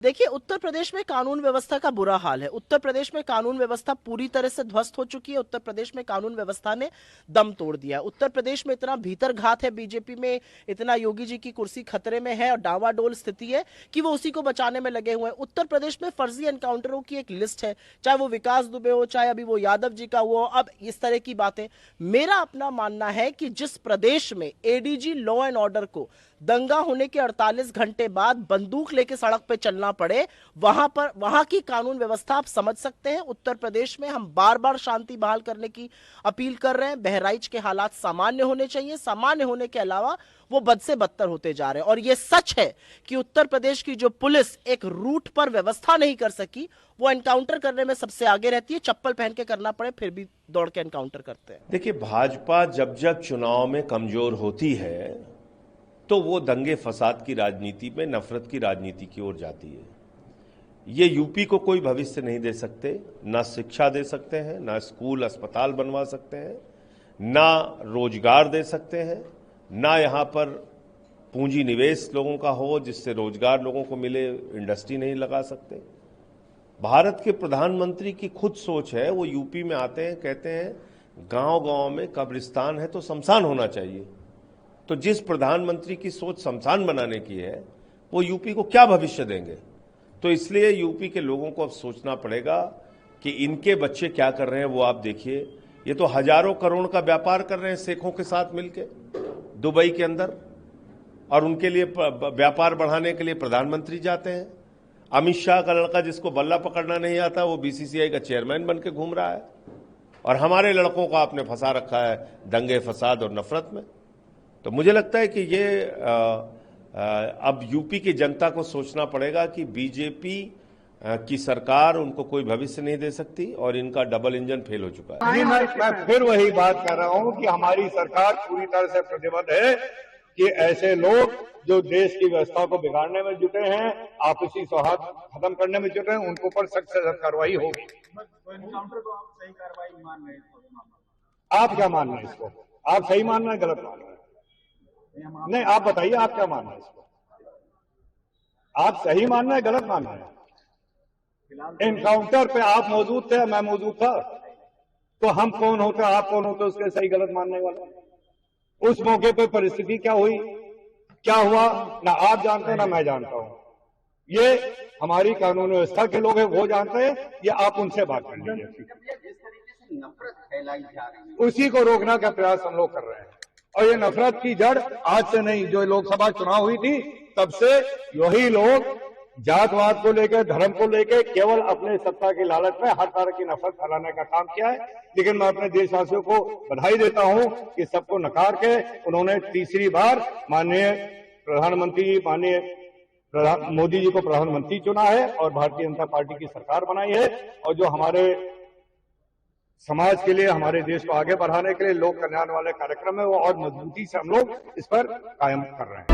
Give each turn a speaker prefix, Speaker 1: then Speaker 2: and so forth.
Speaker 1: देखिए, उत्तर प्रदेश में कानून व्यवस्था का बुरा हाल है। उत्तर प्रदेश में कानून व्यवस्था पूरी तरह से ध्वस्त हो चुकी है। उत्तर प्रदेश में कानून व्यवस्था ने दम तोड़ दिया है। उत्तर प्रदेश में इतना भीतर घात है बीजेपी में, इतना योगी जी की कुर्सी खतरे में है और डावाडोल स्थिति है कि वो उसी को बचाने में लगे हुए हैं। उत्तर प्रदेश में फर्जी एनकाउंटरों की एक लिस्ट है, चाहे वो विकास दुबे हो, चाहे अभी वो यादव जी का हुआ, अब इस तरह की बातें। मेरा अपना मानना है कि जिस प्रदेश में एडीजी लॉ एंड ऑर्डर को दंगा होने के 48 घंटे बाद बंदूक लेके सड़क पे चलना पड़े, वहां की कानून व्यवस्था आप समझ सकते हैं। उत्तर प्रदेश में हम बार बार शांति बहाल करने की अपील कर रहे हैं। बहराइच के हालात सामान्य होने चाहिए, सामान्य होने के अलावा वो बद से बदतर होते जा रहे हैं। और ये सच है कि उत्तर प्रदेश की जो पुलिस एक रूट पर व्यवस्था नहीं कर सकी, वो एनकाउंटर करने में सबसे आगे रहती है। चप्पल पहन के करना पड़े फिर भी दौड़ के एनकाउंटर करते हैं।
Speaker 2: देखिए, भाजपा जब जब चुनाव में कमजोर होती है तो वो दंगे फसाद की राजनीति में, नफरत की राजनीति की ओर जाती है। ये यूपी को कोई भविष्य नहीं दे सकते, ना शिक्षा दे सकते हैं, ना स्कूल अस्पताल बनवा सकते हैं, ना रोजगार दे सकते हैं, ना यहाँ पर पूंजी निवेश लोगों का हो जिससे रोजगार लोगों को मिले, इंडस्ट्री नहीं लगा सकते। भारत के प्रधानमंत्री की खुद सोच है, वो यूपी में आते हैं, कहते हैं गांव-गांव में कब्रिस्तान है तो शमशान होना चाहिए। तो जिस प्रधानमंत्री की सोच शमशान बनाने की है, वो यूपी को क्या भविष्य देंगे? तो इसलिए यूपी के लोगों को अब सोचना पड़ेगा कि इनके बच्चे क्या कर रहे हैं। वो आप देखिए, ये तो हजारों करोड़ का व्यापार कर रहे हैं शेखों के साथ मिलके दुबई के अंदर, और उनके लिए व्यापार बढ़ाने के लिए प्रधानमंत्री जाते हैं। अमित शाह का लड़का जिसको बल्ला पकड़ना नहीं आता, वो बीसीसीआई का चेयरमैन बन के घूम रहा है, और हमारे लड़कों को आपने फंसा रखा है दंगे फसाद और नफरत में। तो मुझे लगता है कि ये अब यूपी की जनता को सोचना पड़ेगा कि बीजेपी की सरकार उनको कोई भविष्य नहीं दे सकती और इनका डबल इंजन फेल हो चुका है।
Speaker 3: जी, मैं फिर वही बात कर रहा हूं कि हमारी सरकार पूरी तरह से प्रतिबद्ध है कि ऐसे लोग जो देश की व्यवस्था को बिगाड़ने में जुटे हैं, आपसी सौहार्द खत्म करने में जुटे हैं, उनके ऊपर सख्त से सख्त कार्रवाई होगी।
Speaker 4: एनकाउंटर को आप सही कार्रवाई मान रहे हैं?
Speaker 3: आप क्या मान रहे हैं इसको? आप सही मान रहे हैं, गलत मान रहे हैं? नहीं, आप बताइए, आप क्या मान रहे हैं इसको? आप सही मान रहे हैं, गलत मान रहे हैं? एनकाउंटर पे आप मौजूद थे, मैं मौजूद था, तो हम कौन होते, आप कौन होते उसके सही गलत मानने वाले? उस मौके पे परिस्थिति क्या हुई, क्या हुआ, ना आप जानते हो ना मैं जानता हूं। ये हमारी कानून व्यवस्था के लोग हैं, वो जानते हैं, ये आप उनसे बात कर लीजिए।
Speaker 4: जिस तरीके से नफरत फैलाई जा रही है,
Speaker 3: उसी को रोकने का प्रयास हम लोग कर रहे हैं। और ये नफरत की जड़ आज से नहीं, जो लोकसभा चुनाव हुई थी तब से यही लोग जातवाद को लेकर, धर्म को लेकर केवल अपने सत्ता की लालच में हर तरह की नफरत फैलाने का काम किया है। लेकिन मैं अपने देशवासियों को बधाई देता हूं कि सबको नकार के उन्होंने तीसरी बार माननीय प्रधानमंत्री, मोदी जी को प्रधानमंत्री चुना है और भारतीय जनता पार्टी की सरकार बनाई है। और जो हमारे समाज के लिए, हमारे देश को आगे बढ़ाने के लिए लोक कल्याण वाले कार्यक्रम है, वो और मजबूती से हम लोग इस पर कायम कर रहे हैं।